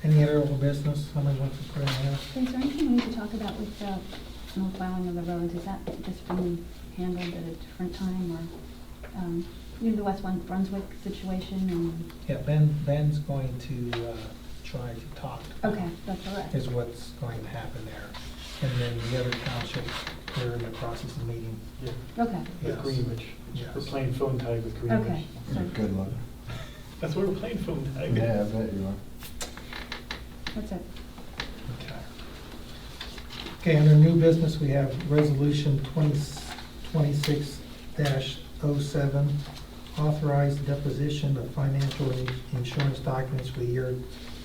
Any other old business somebody wants to put in there? Is there anything we need to talk about with snow plowing of the roads? Is that just being handled at a different time, or, the West Brunswick situation? And Yeah, Ben's going to try to talk to them. okay, that's all right. Is what's going to happen there. And then the other townships, they're in the process of meeting. Yeah, Okay, Yes. with Greenwich. Yes. We're playing phone tag with Greenwich. okay. So Good luck. That's why we're playing phone tag. Yeah, I bet you are. that's it. Okay. Okay, under new business, we have resolution 26-07, authorize the deposition of financial and insurance documents for the year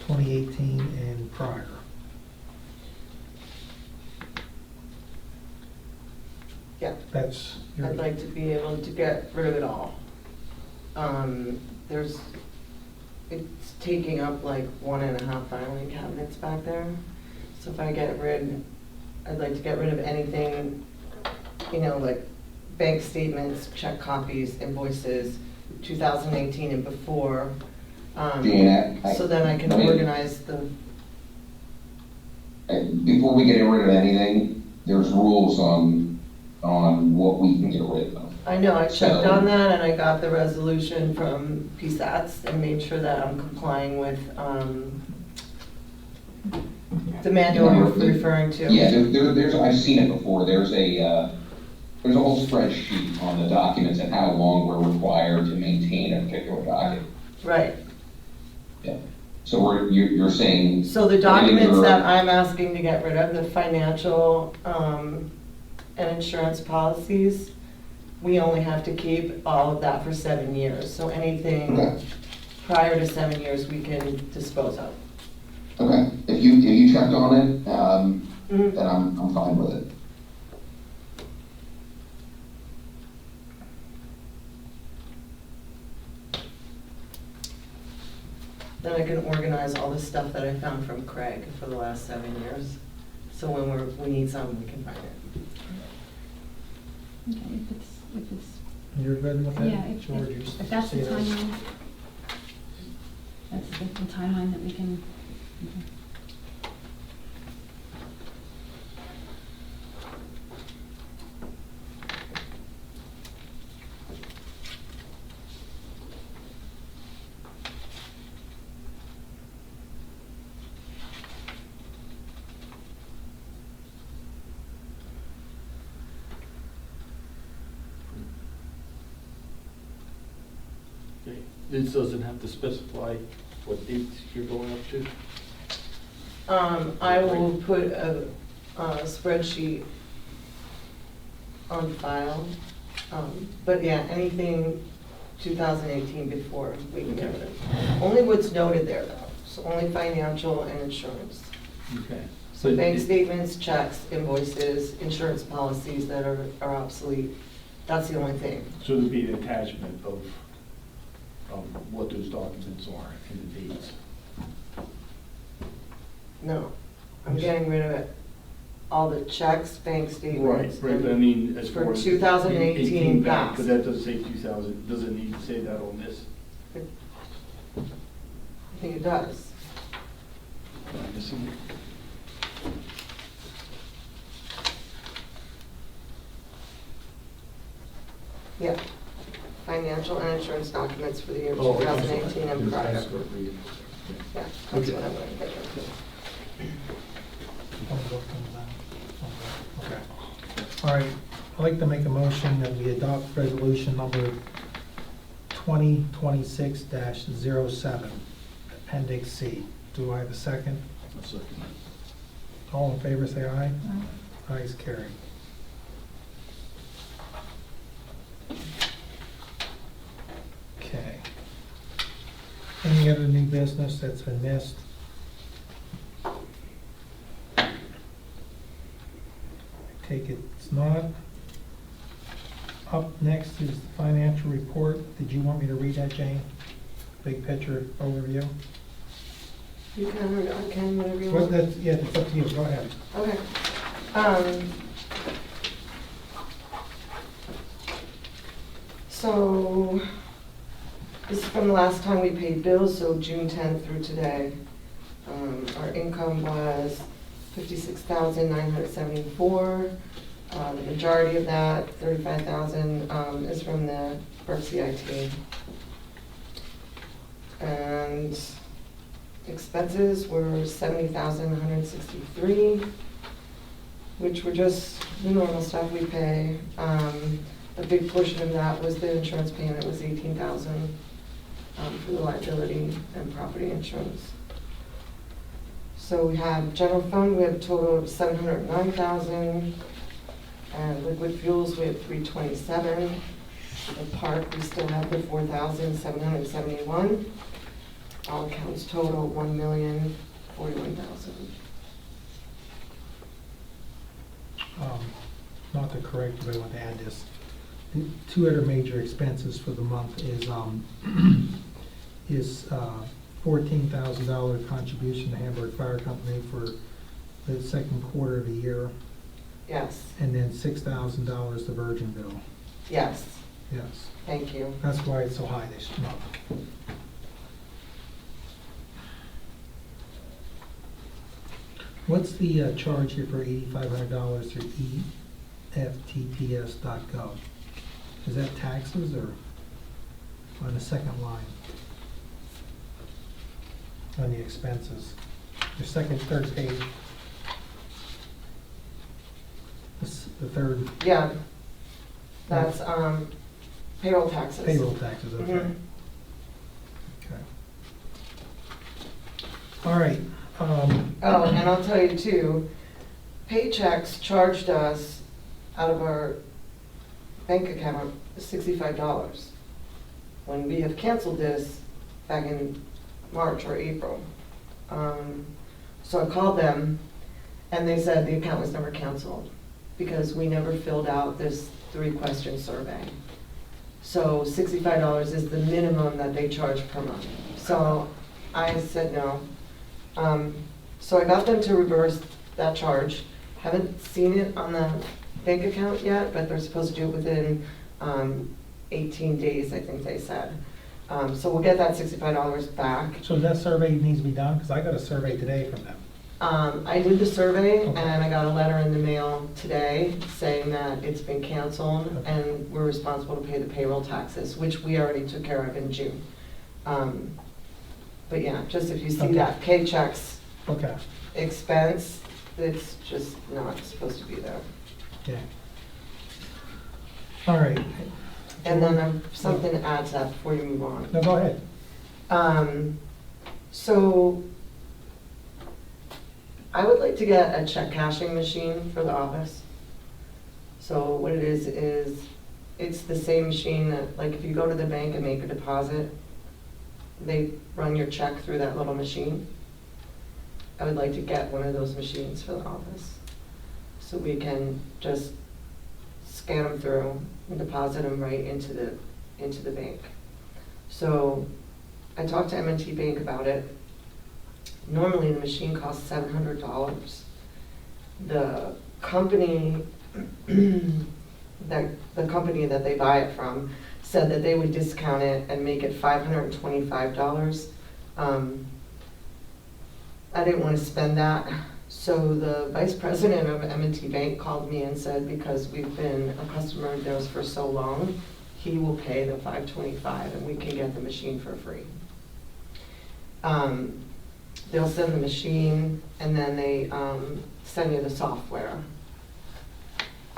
2018 and prior. Yeah, That's your, I'd like to be able to get rid of it all. It's taking up like 1.5 filing cabinets back there. So if I get rid I'd like to get rid of anything, you know, like bank statements, check copies, invoices, 2018 and before. Jane, So then I can I mean- organize the, Before we get rid of anything, there's rules on what we can get rid of. I know, I checked So- on that and I got the resolution from PSATs and made sure that I'm complying with, the manual you're referring to. Yeah, there's, I've seen it before, there's a whole spreadsheet on the documents and how long we're required to maintain a particular document. Right. Yeah. So you're saying. So the documents that I'm asking to get rid of, the financial, and insurance policies, we only have to keep all of that for 7 years. So anything Okay. prior to 7 years, we can dispose of. Okay, if you checked on it, Mhm. then I'm fine with it. Then I can organize all the stuff that I found from Craig for the last 7 years. So when we need something, we can find it. Okay, if it's, You're good with that? yeah, George, you if that's the see this? timeline, that's the timeline that we can, okay. Okay. This doesn't have to specify what dates you're going up to? I will put a spreadsheet on file. But yeah, anything 2018 before we can get rid of. Only what's noted there though, so only financial and insurance. Okay. So bank statements, checks, invoices, insurance policies that are obsolete, that's the only thing. So there'd be an attachment of what those documents are and the dates. No, I'm getting rid of it. All the checks, bank Right, statements. right, but I mean, as For far as. 2018 back, past. but that doesn't say 2000, doesn't need to say that on this. I think it does. Am I missing it? Yeah. Financial and insurance documents for the year Oh, okay. 2018 and prior. That's what we- Yeah, that's Okay. what I'm going to get rid Okay. All right, I'd like to make a motion that we adopt resolution number 2026-07, Appendix C. Do I have a second? I'll second that. All in favor, say aye. Ayes carried. Okay. Any other new business that's been missed? Take it, it's not. Up next is the financial report. Did you want me to read that, Jane? Big picture overview? of. You can, or I can, whatever you Well, want. that's, yeah, it's up to you, go ahead. Okay. So, this is from the last time we paid bills, so June 10th through today. Our income was $56,974. The majority of that, $35,000, is from the Berks CIT. And expenses were $70,163, which were just the normal stuff we pay. A big portion of that was the insurance payment, was $18,000 for the liability and property insurance. So we have general fund, we have a total of $709,000, and liquid fuels, we have $327,000. The park, we still have the $4,771. All accounts total $1,041,000. Not to correct you, but I want to add this. The two other major expenses for the month is $14,000 contribution to Hamburg Fire Company for the second quarter of the year, Yes, and then $6,000 the Virgin bill. yes, Yes, thank you. that's why it's so high this month. What's the charge here for $8,500 through EFTPS.gov? Is that taxes or on the second line? On the expenses, the third page. The third Yeah, that's payroll taxes. payroll taxes, okay. Mhm. Okay. All right. Oh, and I'll tell you too, Paychex charged us out of our bank account $65 when we have canceled this back in March or April. So I called them and they said the account was never canceled because we never filled out this 3-question survey. So $65 is the minimum that they charge per month. So I said no. So I got them to reverse that charge. Haven't seen it on the bank account yet, but they're supposed to do it within 18 days, I think they said. So we'll get that $65 back. So that survey needs to be done, because I got a survey today from them. I did the survey Okay. and I got a letter in the mail today saying that it's been canceled Okay. and we're responsible to pay the payroll taxes, which we already took care of in June. But yeah, just if you see Okay. that Paychex Okay, expense, it's just not supposed to be there. okay. All right. And then something to add to that before you move on. No, go ahead. So I would like to get a check cashing machine for the office. So what it is it's the same machine that, like, if you go to the bank and make a deposit, they run your check through that little machine. I would like to get one of those machines for the office, so we can just scan them through and deposit them right into the bank. So I talked to M&T Bank about it. Normally the machine costs $700. The company that they buy it from said that they would discount it and make it $525. I didn't want to spend that, so the vice president of M&T Bank called me and said because we've been a customer of theirs for so long, he will pay the $525 and we can get the machine for free. They'll send the machine and then they send you the software.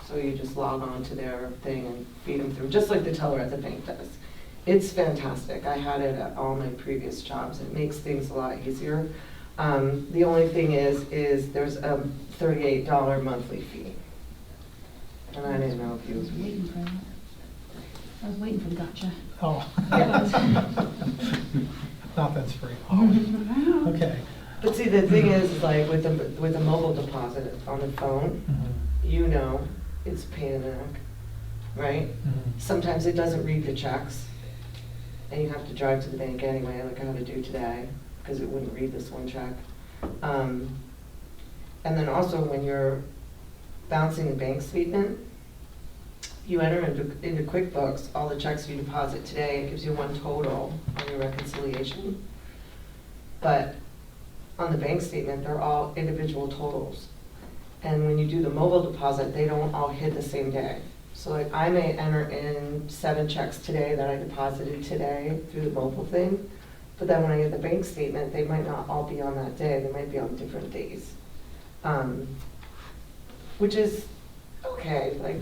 So you just log on to their thing and feed them through, just like the teller at the bank does. It's fantastic. I had it at all my previous jobs. It makes things a lot easier. The only thing is there's a $38 monthly fee. And I didn't know if you. I was waiting for the gotcha. Oh. Nothing's free. Okay. But see, the thing is like with the mobile deposit on the phone, Mhm. you know, it's a pain in the neck, right? Mhm. Sometimes it doesn't read the checks, and you have to drive to the bank anyway, like I had to do today, because it wouldn't read this one check. And then also when you're bouncing the bank statement, you enter into QuickBooks all the checks you deposit today. It gives you one total on your reconciliation. But on the bank statement, they're all individual totals. And when you do the mobile deposit, they don't all hit the same day. So like I may enter in 7 checks today that I deposited today through the mobile thing, but then when I get the bank statement, they might not all be on that day, they might be on different days. Which is okay, like,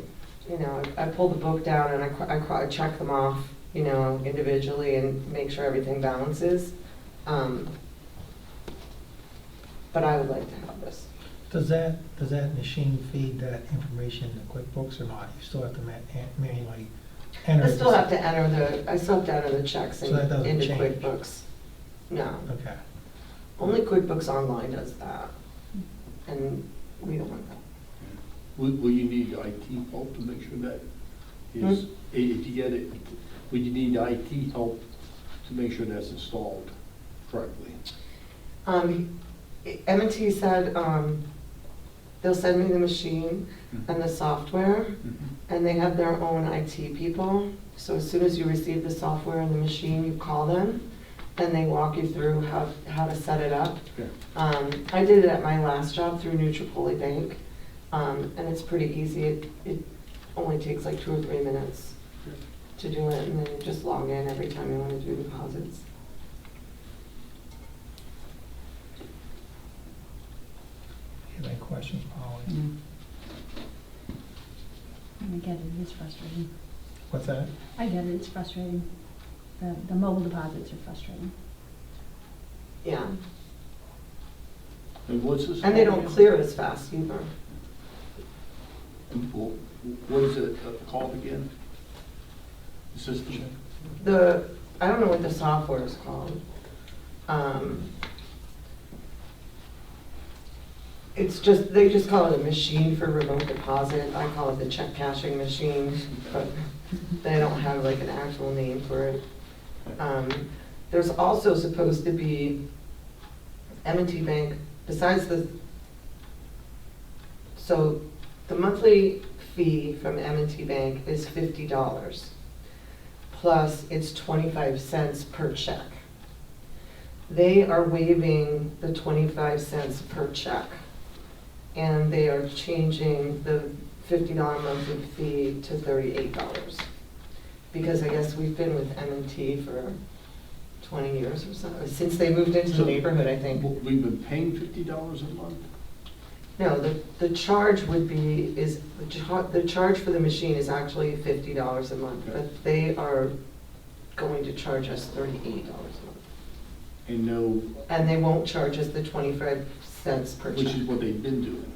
you know, I pull the book down and I check them off, you know, individually and make sure everything balances. But I would like to have this. Does that machine feed that information to QuickBooks or not? You still have to manually enter? I still have to enter the checks So that doesn't into change? QuickBooks. No, Okay. only QuickBooks Online does that, and we don't want that. Will you need IT help to make sure that is, if you get it, would you need IT help to make sure that's installed correctly? M&T said they'll send me the machine and the software, and they have their own IT people. So as soon as you receive the software and the machine, you call them, and they walk you through how to set it up. Okay. I did it at my last job through Nutri Bank, and it's pretty easy. It only takes like 2 or 3 minutes to do it, and then you just log in every time you want to do deposits. You have any questions, Polly? I get it, it's frustrating. What's that? I get it, it's frustrating. The mobile deposits are frustrating. Yeah, And what's this? and they don't clear as fast either. What is it called again? The system? I don't know what the software is called. It's just, they just call it a machine for remote deposit. I call it the check cashing machine, but they don't have like an actual name for it. There's also supposed to be M&T Bank, besides so the monthly fee from M&T Bank is $50, plus it's 25 cents per check. They are waiving the 25 cents per check, and they are changing the $50 monthly fee to $38. Because I guess we've been with M&T for 20 years or so, since they moved into the neighborhood, I think. We've been paying $50 a month? No, the charge would be, the charge for the machine is actually $50 a month, but they are going to charge us $38 a month. And no, And they won't charge us the 25 cents per which check. is what they've been doing.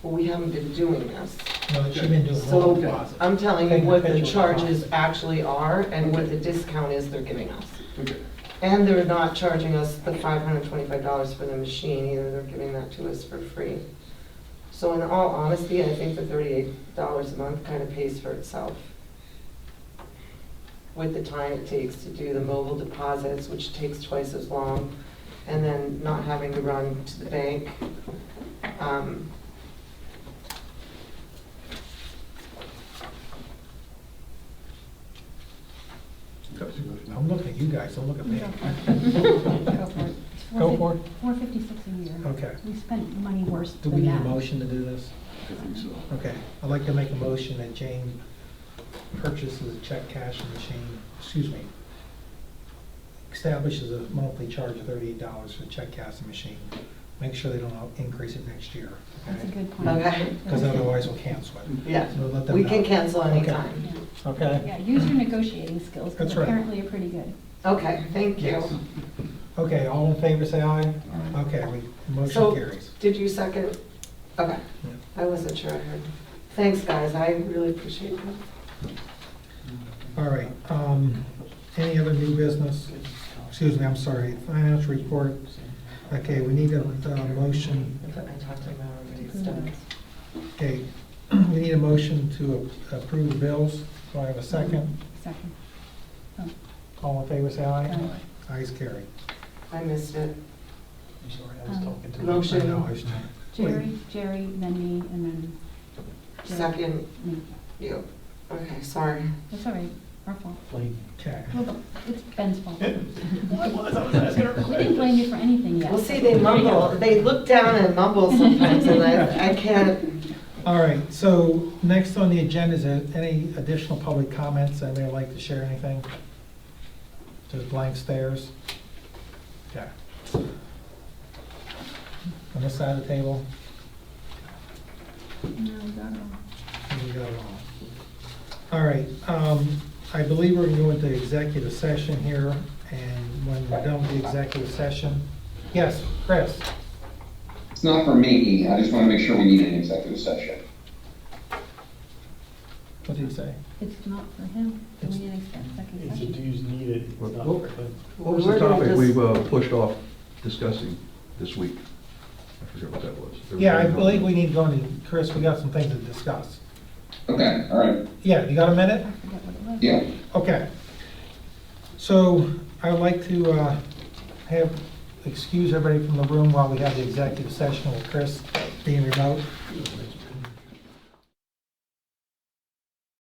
Well, we haven't been doing this. No, she's been doing So mobile deposits. I'm telling you Paying what the individual charges deposits. actually are and what the discount is they're giving us. Okay. And they're not charging us the $525 for the machine either, they're giving that to us for free. So in all honesty, I think the $38 a month kind of pays for itself. With the time it takes to do the mobile deposits, which takes twice as long, and then not having to run to the bank. I'm looking at you guys, don't look at me. Go for it. Go for it. $456 a year. Okay. We spent money worse Do than we that. need a motion to do this? I think so. Okay, I'd like to make a motion that Jane purchases a check cashing machine, establishes a monthly charge of $38 for the check cashing machine. Make sure they don't increase it next year. That's a good point. Okay. Because otherwise we'll cancel it. Yeah, So let them we know. can cancel Okay. anytime. Yeah. Okay? Yeah, use your negotiating skills, because That's right. apparently you're pretty good. Okay, thank you. Yes. Okay, all in favor, say aye. Okay, motion So, carries. did you second? Okay, Yeah. I wasn't sure I heard. Thanks, guys, I really appreciate it. All right, any other new business? Excuse me, I'm sorry, financial report. Okay, we need a motion, I talked to them already. It's done. okay, we need a motion to approve the bills. Do I have a second? Second. Oh, All in favor, say aye. Aye. Ayes carried. I missed it. I'm sorry, I was talking to. Motion. I know, I was- Jerry, then me, and then Jerry. Second, Me. you. Okay, sorry. That's all right, our fault. Okay. Well, it's Ben's fault. What was, I was asking her. We didn't blame you for anything yet. Well, see, they mumble, they look down and mumble sometimes, and I can't. All right, so next on the agenda is any additional public comments? Anybody would like to share anything? Just blank stares? Okay. On this side of the table, No, we got it all. we got it all. All right, I believe we're going to go into executive session here, and when we're done with the executive session, yes, Chris? It's not for me, I just want to make sure we need an executive session. What did you say? It's not for him. Do we need an second It's a session? dues needed, it's not Well, for him. What was We're the gonna topic just- we've pushed off discussing this week? I forget what that was. Yeah, I believe we need to go into, Chris, we got some things to discuss. Okay, all right, Yeah, you got a minute? I forget what it was. yeah. Okay. So I would like to excuse everybody from the room while we have the executive session with Chris. being remote.